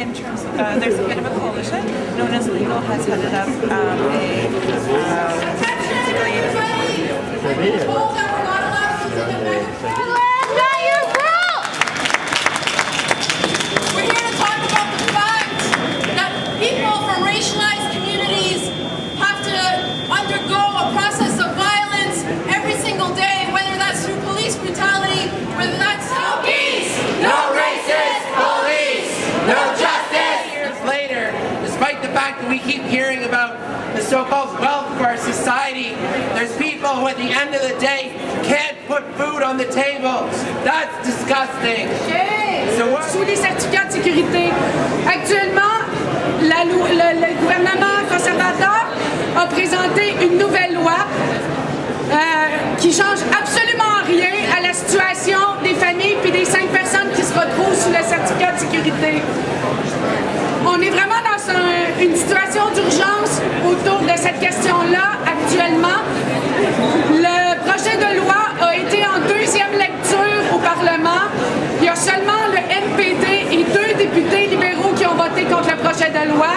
in terms of, there's a bit of a coalition known as Legal has headed up We're here to talk about the fact that people from racialized communities have to undergo a process of violence every single day, whether that's through police brutality, whether that's no peace, no racist police, no justice. Years later, despite the fact that we keep hearing about the so-called wealth of our society, there's people who at the end of the day can't put food on the table. That's disgusting. Sous les certificats de sécurité. Actuellement, le gouvernement conservateur a présenté une nouvelle loi qui change absolument rien à la situation des familles et des 5 personnes qui se retrouvent sous le certificat de sécurité. On est vraiment dans une situation d'urgence autour de cette question-là actuellement. Le projet de loi a été en deuxième lecture au Parlement. Il y a seulement le NPD et 2 députés libéraux qui ont voté contre le projet de loi.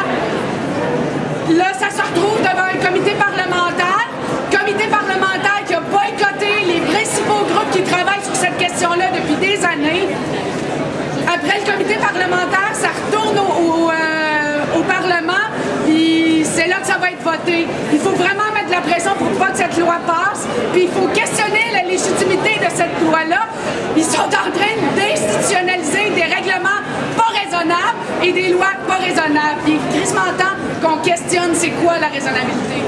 Là, ça se retrouve devant un comité parlementaire qui a boycotté les principaux groupes qui travaillent sur cette question-là depuis des années. Après le comité parlementaire, ça retourne au Parlement, puis c'est là que ça va être voté. Il faut vraiment mettre de la pression pour pas que cette loi passe, puis il faut questionner la légitimité de cette loi-là. Ils sont en train d'institutionnaliser des règlements pas raisonnables et des lois pas raisonnables. Il est crissement temps qu'on questionne c'est quoi la raisonnabilité.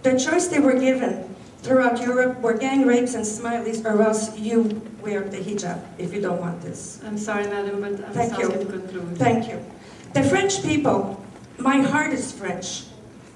The choice they were given throughout Europe were gang rapes and smileys, or else you wear the hijab if you don't want this. I'm sorry, madam, but I'm asking you to conclude. Thank you. The French people, my heart is French.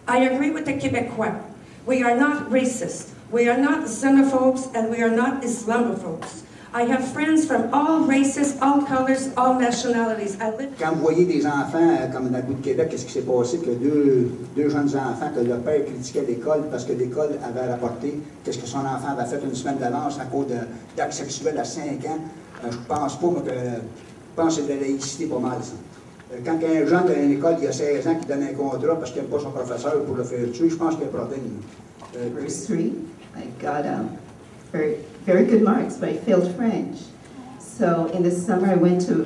I agree with the Quebecois. We are not racist. We are not xenophobes, and we are not Islamophobes. I have friends from all races, all colors, all nationalities. Quand vous voyez des enfants, comme dans le bout de Québec, qu'est-ce qui s'est passé? Que deux jeunes enfants, que le père critiquait l'école parce que l'école avait rapporté qu'est-ce que son enfant avait fait une semaine d'avance à cause d'actes sexuels à 5 ans. Je pense pas, moi, je pense que c'est de la laïcité pas mal, ça. Quand un jeune dans une école, il y a 16 ans, qui donne un contrat parce qu'il n'aime pas son professeur pour le faire tuer, je pense qu'il y a un problème. Verse 3, I got very good marks, but I failed French. So in the summer I went to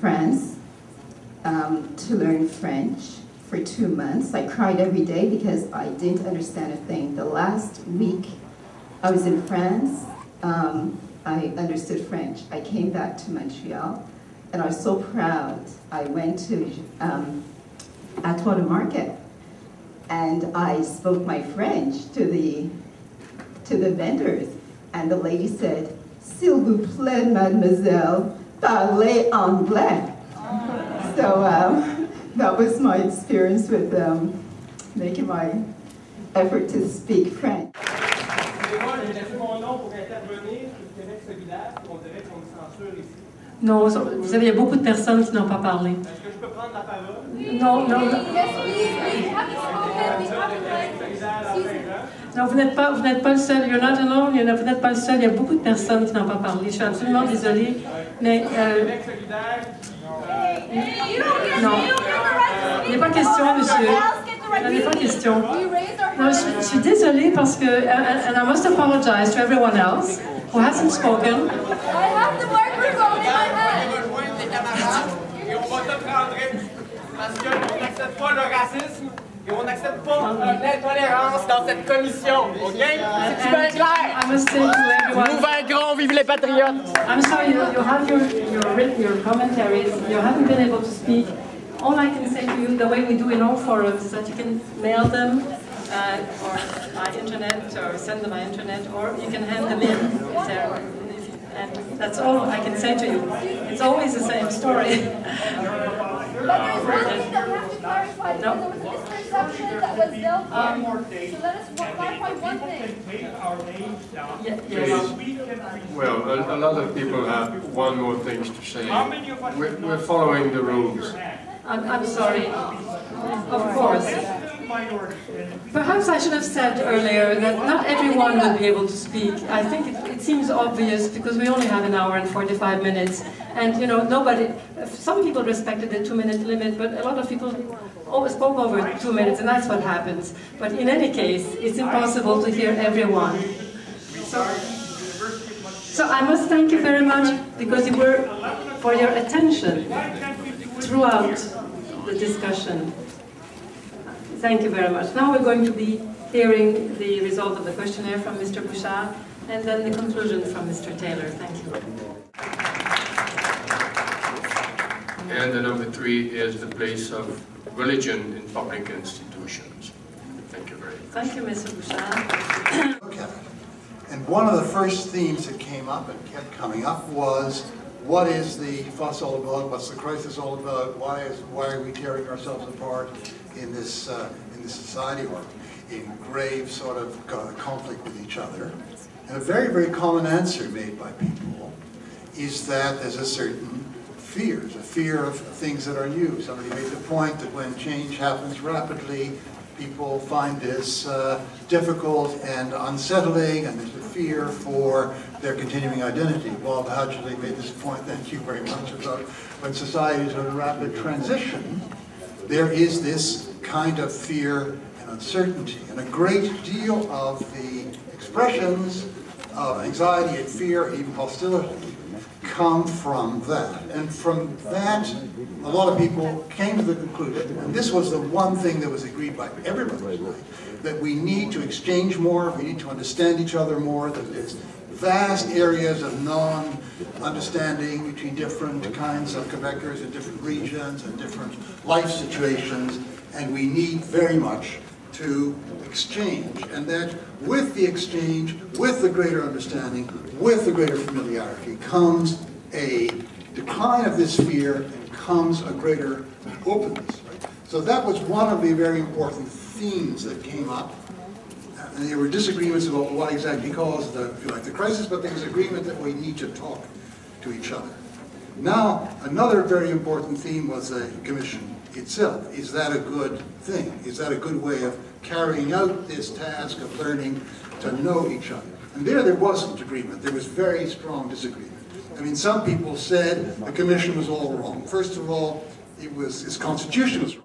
France to learn French for 2 months. I cried every day because I didn't understand a thing. The last week I was in France, I understood French. I came back to Montreal and I was so proud. I went to Atwater Market and I spoke my French to the vendors. And the lady said, "S'il vous plaît, mademoiselle, parlez anglais." So that was my experience with making my effort to speak French. Non, vous savez, il y a beaucoup de personnes qui n'ont pas parlé. Est-ce que je peux prendre la parole? Non, non. Non, vous n'êtes pas le seul. You're not alone. Vous n'êtes pas le seul. Il y a beaucoup de personnes qui n'ont pas parlé. Je suis absolument désolée. Mais non, il n'est pas question, monsieur. Il n'est pas question. Non, je suis désolée parce que, and I must apologize to everyone else who hasn't spoken. I have the microphone in my hand. Et on va te rentrer parce qu'on n'accepte pas le racisme et on n'accepte pas l'intolérance dans cette commission, ok? C'est bien clair? I must say to everyone. Nous vaincrons, vive les patriotes! I'm sorry, you have your commentaries. You haven't been able to speak. All I can say to you, the way we do in all forums, is that you can mail them or by internet, or send them by internet, or you can hand them in there. And that's all I can say to you. It's always the same story. But there's one thing that we have to clarify, because there was a misconception that was dealt with. So let us clarify one thing. Well, a lot of people have one more thing to say. We're following the rules. I'm sorry. Of course. Perhaps I should have said earlier that not everyone will be able to speak. I think it seems obvious because we only have an hour and 45 minutes. And you know, some people respected the 2-minute limit, but a lot of people always spoke over 2 minutes, and that's what happens. But in any case, it's impossible to hear everyone. So I must thank you very much because you were, for your attention throughout the discussion. Thank you very much. Now we're going to be hearing the result of the questionnaire from Mr. Bouchard and then the conclusion from Mr. Taylor. Thank you. And the number 3 is the place of religion in public institutions. Thank you very much. Thank you, Mr. Bouchard. Okay. And one of the first themes that came up and kept coming up was, what is the fuss all about? What's the crisis all about? Why are we tearing ourselves apart in this society, or in grave sort of conflict with each other? And a very, very common answer made by people is that there's a certain fear. There's a fear of things that are new. Somebody made the point that when change happens rapidly, people find this difficult and unsettling, and there's a fear for their continuing identity. Bob Hadgley made this point, thank you very much, about when society is in a rapid transition, there is this kind of fear and uncertainty. And a great deal of the expressions of anxiety and fear, even hostility, come from that. And from that, a lot of people came to the conclusion, and this was the one thing that was agreed by everybody tonight, that we need to exchange more, we need to understand each other more, that there's vast areas of non-understanding between different kinds of Quebecers in different regions and different life situations, and we need very much to exchange. And that with the exchange, with the greater understanding, with the greater familiarity, comes a decline of this fear and comes a greater openness. Right? So that was one of the very important themes that came up. And there were disagreements about what exactly caused the crisis, but there was agreement that we need to talk to each other. Now, another very important theme was the Commission itself. Is that a good thing? Is that a good way of carrying out this task of learning to know each other? And there wasn't agreement. There was very strong disagreement. I mean, some people said the Commission was all wrong. First of all, its constitution was wrong.